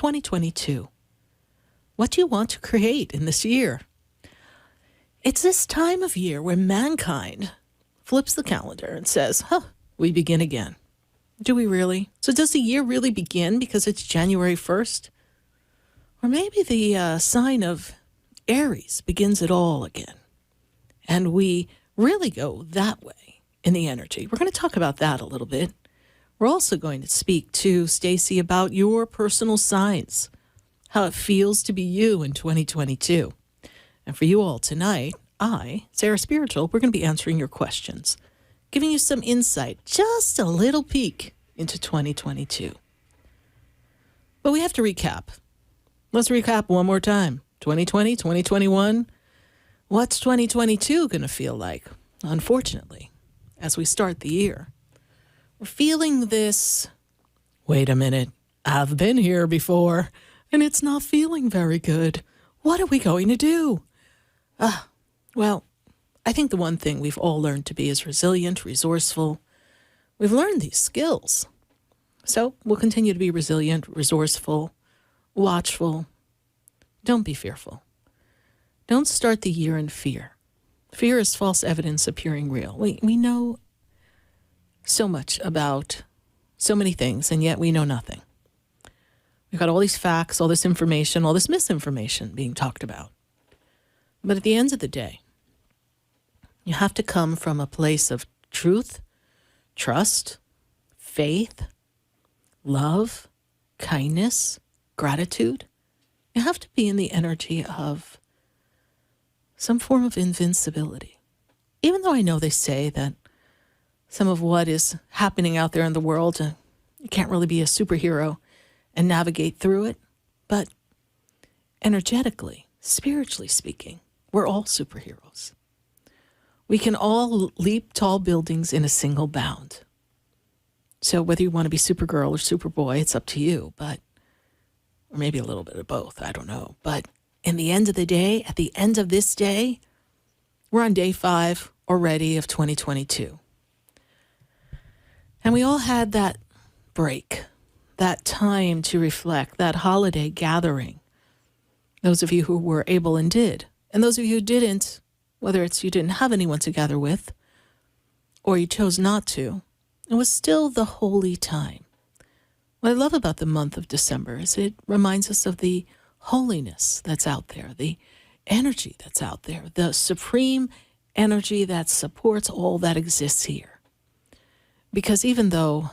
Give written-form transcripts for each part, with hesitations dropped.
2022. What do you want to create in this year? It's this time of year where mankind flips the calendar and says, we begin again. Do we really? So does the year really begin because it's January 1st? Or maybe the sign of Aries begins it all again. And we really go that way in the energy. We're going to talk about that a little bit. We're also going to speak to Stacy about your personal signs, how it feels to be you in 2022. And for you all tonight, Sarah Spiritual, we're going to be answering your questions, giving you some insight, just a little peek into 2022. But we have to recap. Let's recap one more time. 2020, 2021. What's 2022 going to feel like? Unfortunately, as we start the year, we're feeling this, wait a minute, I've been here before, and it's not feeling very good. What are we going to do? Well, I think the one thing we've all learned to be is resilient, resourceful. We've learned these skills. So we'll continue to be resilient, resourceful, watchful. Don't be fearful. Don't start the year in fear. Fear is false evidence appearing real. We know so much about so many things, and yet we know nothing. We've got all these facts, all this information, all this misinformation being talked about. But at the end of the day, you have to come from a place of truth, trust, faith, love, kindness, gratitude. You have to be in the energy of some form of invincibility. Even though I know they say that some of what is happening out there in the world, you can't really be a superhero and navigate through it. But energetically, spiritually speaking, we're all superheroes. We can all leap tall buildings in a single bound. So whether you want to be Supergirl or Superboy, it's up to you, or maybe a little bit of both, I don't know. But in the end of the day, at the end of this day, we're on day 5 already of 2022. And we all had that break, that time to reflect, that holiday gathering. Those of you who were able and did. And those of you who didn't, whether it's you didn't have anyone to gather with or you chose not to, it was still the holy time. What I love about the month of December is it reminds us of the holiness that's out there, the energy that's out there, the supreme energy that supports all that exists here. Because even though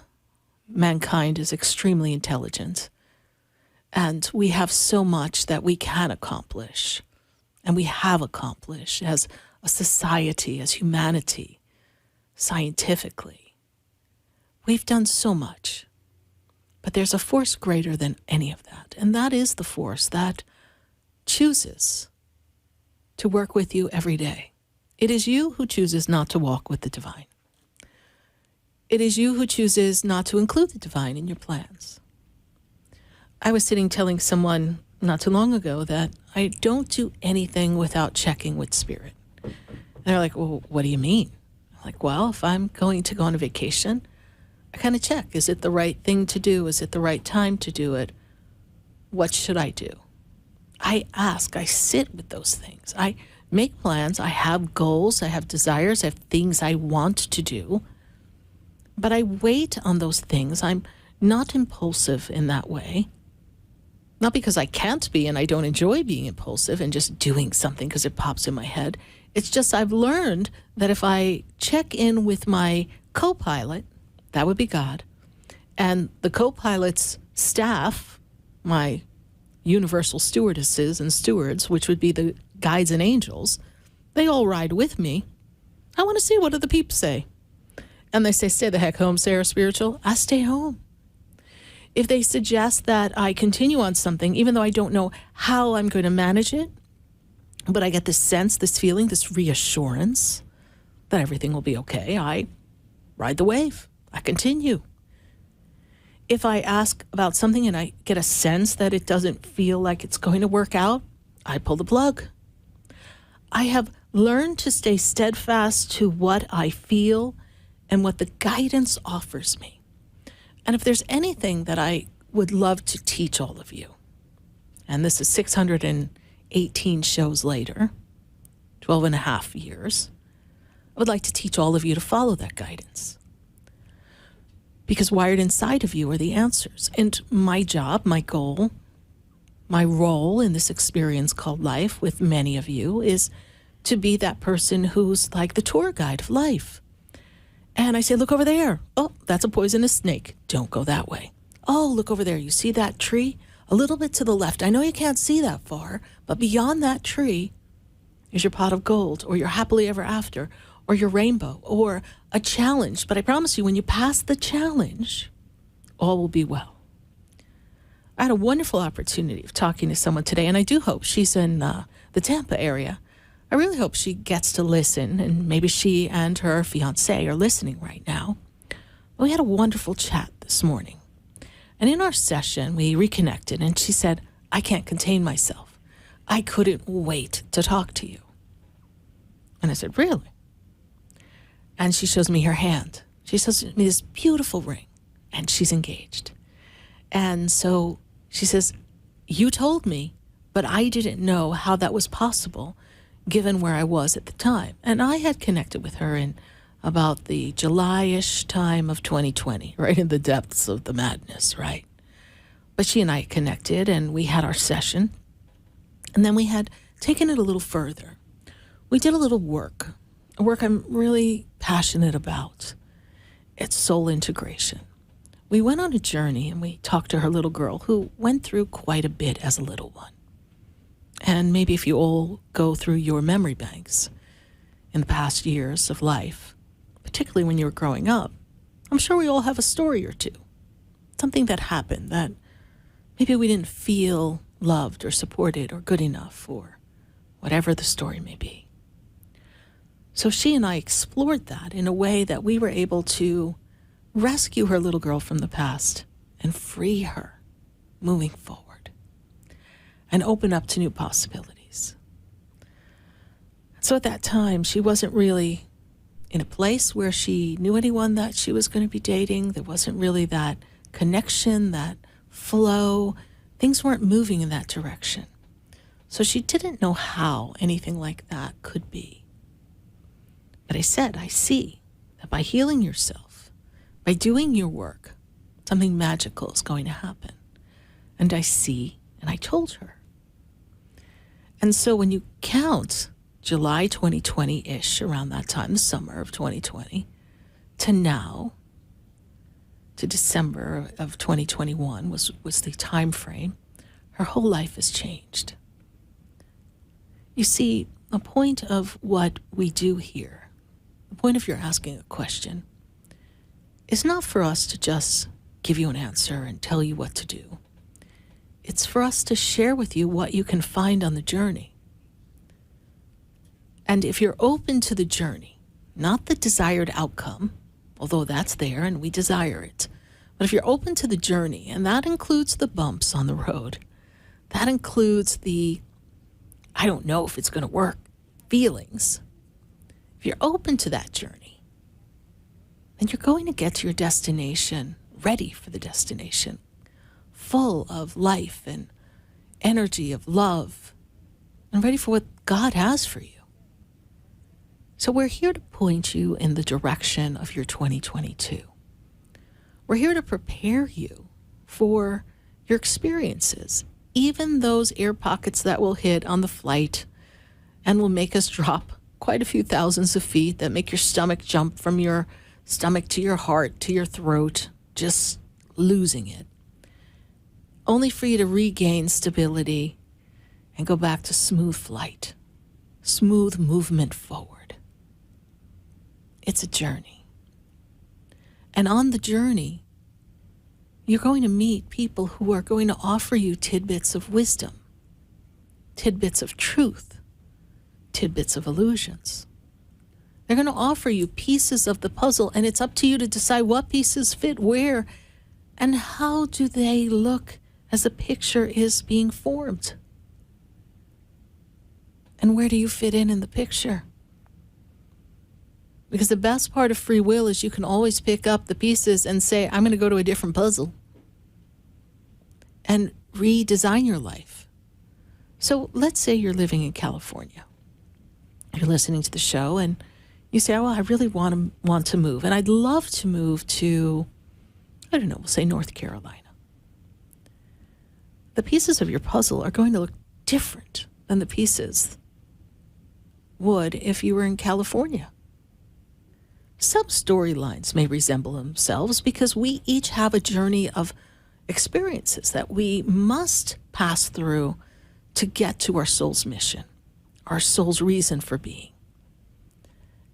mankind is extremely intelligent and we have so much that we can accomplish, and we have accomplished as a society, as humanity, scientifically, we've done so much. But there's a force greater than any of that, and that is the force that chooses to work with you every day. It is you who chooses not to walk with the divine. It is you who chooses not to include the divine in your plans. I was telling someone not too long ago that I don't do anything without checking with spirit. And they're like, well, what do you mean? I'm like, well, if I'm going to go on a vacation, I kind of check. Is it the right thing to do? Is it the right time to do it? What should I do? I ask, I sit with those things. I make plans. I have goals. I have desires. I have things I want to do. But I wait on those things. I'm not impulsive in that way. Not because I can't be and I don't enjoy being impulsive and just doing something because it pops in my head. It's just I've learned that if I check in with my co-pilot, that would be God, and the co-pilot's staff, my universal stewardesses and stewards, which would be the guides and angels, they all ride with me. I want to see what do the peeps say. And they say, stay the heck home, Sarah Spiritual. I stay home. If they suggest that I continue on something, even though I don't know how I'm going to manage it, but I get this sense, this feeling, this reassurance that everything will be okay, I ride the wave. I continue. If I ask about something and I get a sense that it doesn't feel like it's going to work out, I pull the plug. I have learned to stay steadfast to what I feel and what the guidance offers me. And if there's anything that I would love to teach all of you. And this is 618 shows later, 12 and a half years. I would like to teach all of you to follow that guidance. Because wired inside of you are the answers. And my job, my goal, my role in this experience called life with many of you is to be that person who's like the tour guide of life. And I say, look over there. Oh, that's a poisonous snake. Don't go that way. Oh, look over there. You see that tree? A little bit to the left. I know you can't see that far, but beyond that tree is your pot of gold, or your happily ever after, or your rainbow, or a challenge. But I promise you, when you pass the challenge, all will be well. I had a wonderful opportunity of talking to someone today, and I do hope she's in the Tampa area. I really hope she gets to listen, and maybe she and her fiancé are listening right now. We had a wonderful chat this morning. And in our session, we reconnected, and she said, I can't contain myself. I couldn't wait to talk to you. And I said, really? And she shows me her hand. She shows me this beautiful ring, and she's engaged. And so she says, you told me, but I didn't know how that was possible given where I was at the time. And I had connected with her in about the July-ish time of 2020, right in the depths of the madness, right? But she and I connected, and we had our session. And then we had taken it a little further. We did a little work, a work I'm really passionate about. It's soul integration. We went on a journey, and we talked to her little girl who went through quite a bit as a little one. And maybe if you all go through your memory banks in the past years of life, particularly when you were growing up, I'm sure we all have a story or two. Something that happened that maybe we didn't feel loved or supported or good enough, or whatever the story may be. So she and I explored that in a way that we were able to rescue her little girl from the past and free her moving forward and open up to new possibilities. So at that time, she wasn't really in a place where she knew anyone that she was going to be dating. There wasn't really that connection, that flow. Things weren't moving in that direction. So she didn't know how anything like that could be. But I said, I see that by healing yourself, by doing your work, something magical is going to happen. And I see, and I told her. And so when you count July 2020-ish, around that time, the summer of 2020, to now, to December of 2021 was the time frame, her whole life has changed. You see, the point of what we do here, the point of your asking a question, is not for us to just give you an answer and tell you what to do. It's for us to share with you what you can find on the journey. And if you're open to the journey, not the desired outcome, although that's there and we desire it, but if you're open to the journey, and that includes the bumps on the road, that includes the, I don't know if it's going to work, feelings. If you're open to that journey, then you're going to get to your destination, ready for the destination, full of life and energy of love, and ready for what God has for you. So we're here to point you in the direction of your 2022. We're here to prepare you for your experiences, even those air pockets that will hit on the flight and will make us drop quite a few thousands of feet, that make your stomach jump from your stomach to your heart, to your throat, just losing it. Only for you to regain stability and go back to smooth flight, smooth movement forward. It's a journey. And on the journey, you're going to meet people who are going to offer you tidbits of wisdom, tidbits of truth, tidbits of illusions. They're going to offer you pieces of the puzzle, and it's up to you to decide what pieces fit where and how do they look as the picture is being formed. And where do you fit in the picture? Because the best part of free will is you can always pick up the pieces and say, I'm going to go to a different puzzle. and redesign your life. So let's say you're living in California. You're listening to the show and you say, oh, well, I really want to move. And I'd love to move to, I don't know, we'll say North Carolina. The pieces of your puzzle are going to look different than the pieces would if you were in California. Some storylines may resemble themselves because we each have a journey of experiences that we must pass through to get to our soul's mission, our soul's reason for being,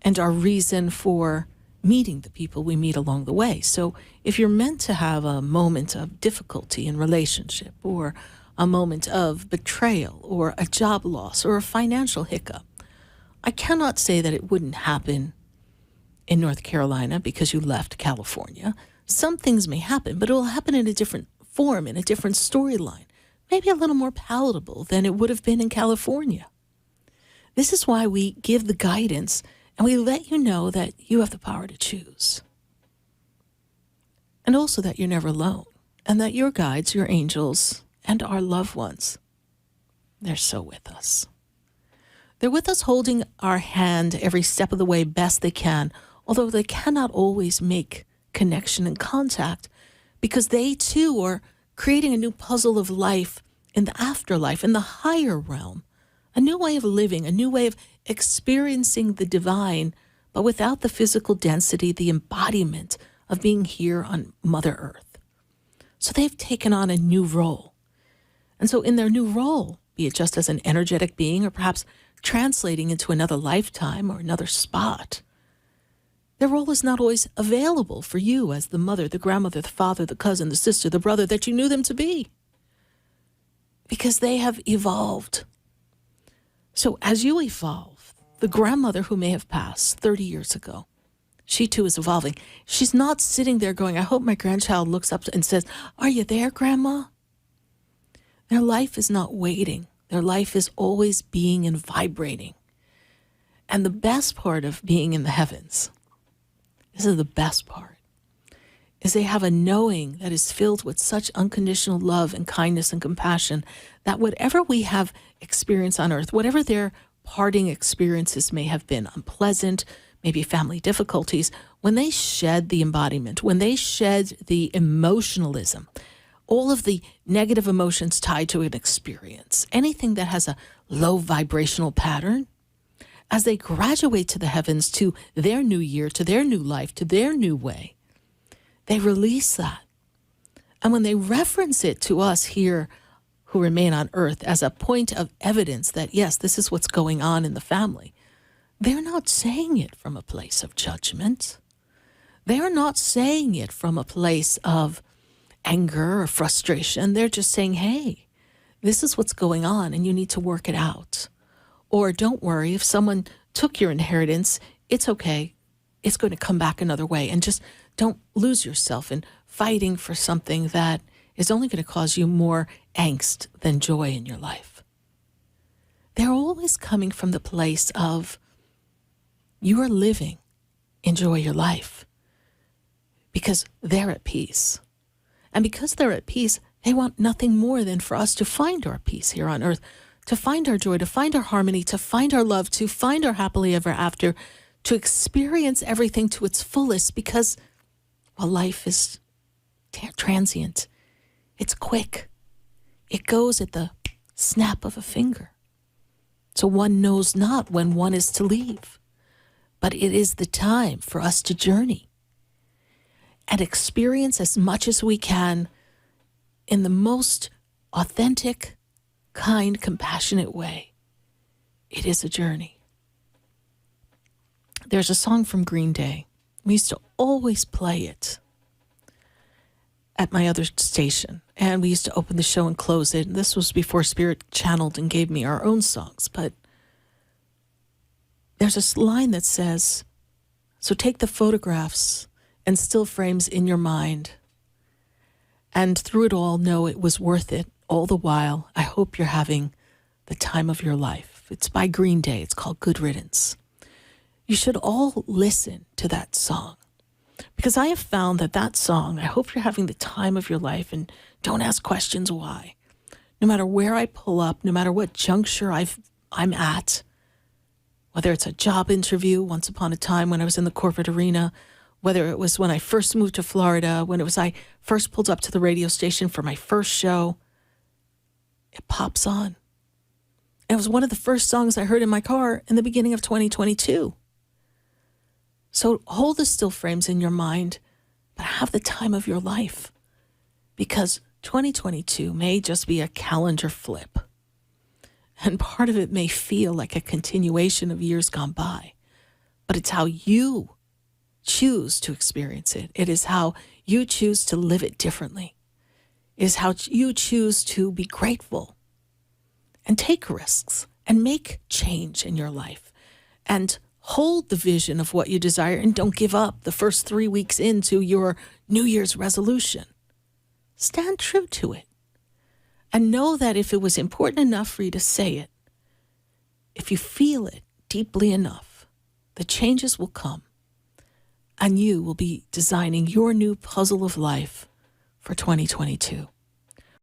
and our reason for meeting the people we meet along the way. So if you're meant to have a moment of difficulty in relationship, or a moment of betrayal, or a job loss, or a financial hiccup, I cannot say that it wouldn't happen in North Carolina because you left California. Some things may happen, but it will happen in a different form, in a different storyline, maybe a little more palatable than it would have been in California. This is why we give the guidance and we let you know that you have the power to choose. And also that you're never alone, and that your guides, your angels, and our loved ones, they're so with us. They're with us holding our hand every step of the way best they can, although they cannot always make connection and contact because they too are creating a new puzzle of life in the afterlife, in the higher realm, a new way of living, a new way of experiencing the divine, but without the physical density, the embodiment of being here on Mother Earth. So they've taken on a new role. And so in their new role, be it just as an energetic being or perhaps translating into another lifetime or another spot, their role is not always available for you as the mother, the grandmother, the father, the cousin, the sister, the brother that you knew them to be, because they have evolved. So as you evolve, the grandmother who may have passed 30 years ago, she too is evolving. She's not sitting there going, I hope my grandchild looks up and says, are you there, Grandma? Their life is not waiting. Their life is always being and vibrating. And the best part of being in the heavens, this is the best part, is they have a knowing that is filled with such unconditional love and kindness and compassion that whatever we have experienced on earth, whatever their parting experiences may have been, unpleasant, maybe family difficulties, when they shed the embodiment, when they shed the emotionalism, all of the negative emotions tied to an experience, anything that has a low vibrational pattern, as they graduate to the heavens, to their new year, to their new life, to their new way, they release that. And when they reference it to us here who remain on earth as a point of evidence that, yes, this is what's going on in the family, they're not saying it from a place of judgment. They're not saying it from a place of anger or frustration. They're just saying, hey, this is what's going on and you need to work it out. Or don't worry, if someone took your inheritance, it's okay. It's going to come back another way. And just don't lose yourself in fighting for something that is only going to cause you more angst than joy in your life. They're always coming from the place of you are living, enjoy your life, because they're at peace. And because they're at peace, they want nothing more than for us to find our peace here on earth, to find our joy, to find our harmony, to find our love, to find our happily ever after, to experience everything to its fullest, because, well, life is transient. It's quick. It goes at the snap of a finger. So one knows not when one is to leave, but it is the time for us to journey and experience as much as we can in the most authentic, kind, compassionate way. It is a journey. There's a song from Green Day. We used to always play it at my other station, and we used to open the show and close it. And this was before Spirit channeled and gave me our own songs, but there's a line that says, so take the photographs and still frames in your mind, and through it all know it was worth it. All the while, I hope you're having the time of your life. It's by Green Day. It's called Good Riddance. You should all listen to that song, because I have found that that song, I hope you're having the time of your life and Don't ask questions why. No matter where I pull up, no matter what juncture I'm at, whether it's a job interview once upon a time when I was in the corporate arena, whether it was when I first moved to Florida, when it was I first pulled up to the radio station for my first show, it pops on. It was one of the first songs I heard in my car in the beginning of 2022. So hold the still frames in your mind, but have the time of your life, because 2022 may just be a calendar flip. And part of it may feel like a continuation of years gone by, but it's how you choose to experience it. It is how you choose to live it differently. It is how you choose to be grateful and take risks and make change in your life and hold the vision of what you desire, and don't give up the first 3 weeks into your New Year's resolution. Stand true to it. And know that if it was important enough for you to say it, if you feel it deeply enough, the changes will come, and you will be designing your new puzzle of life for 2022.